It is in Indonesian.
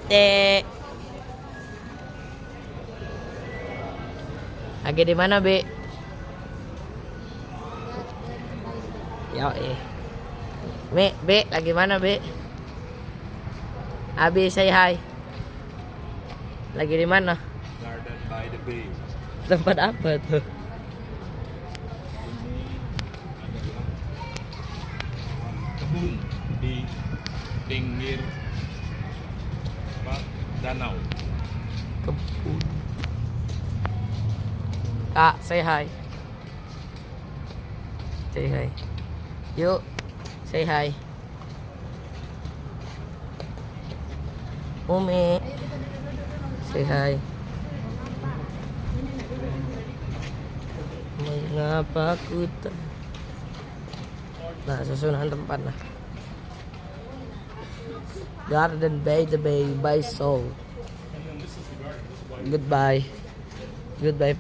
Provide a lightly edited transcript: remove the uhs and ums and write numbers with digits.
Ate. Lagi di mana, Be? Yo, Be, lagi mana, Be? Abi, say hi. Lagi di mana? Garden by the Bay. Tempat apa tuh? Kebun di pinggir apa, danau. Kebun. Kak, say hi. Say hi. Yuk, say hi. Umi, say hi. Mengapa ku tak... Nah, susunan tempat nah. Garden by the Bay by Soul. Goodbye. Goodbye.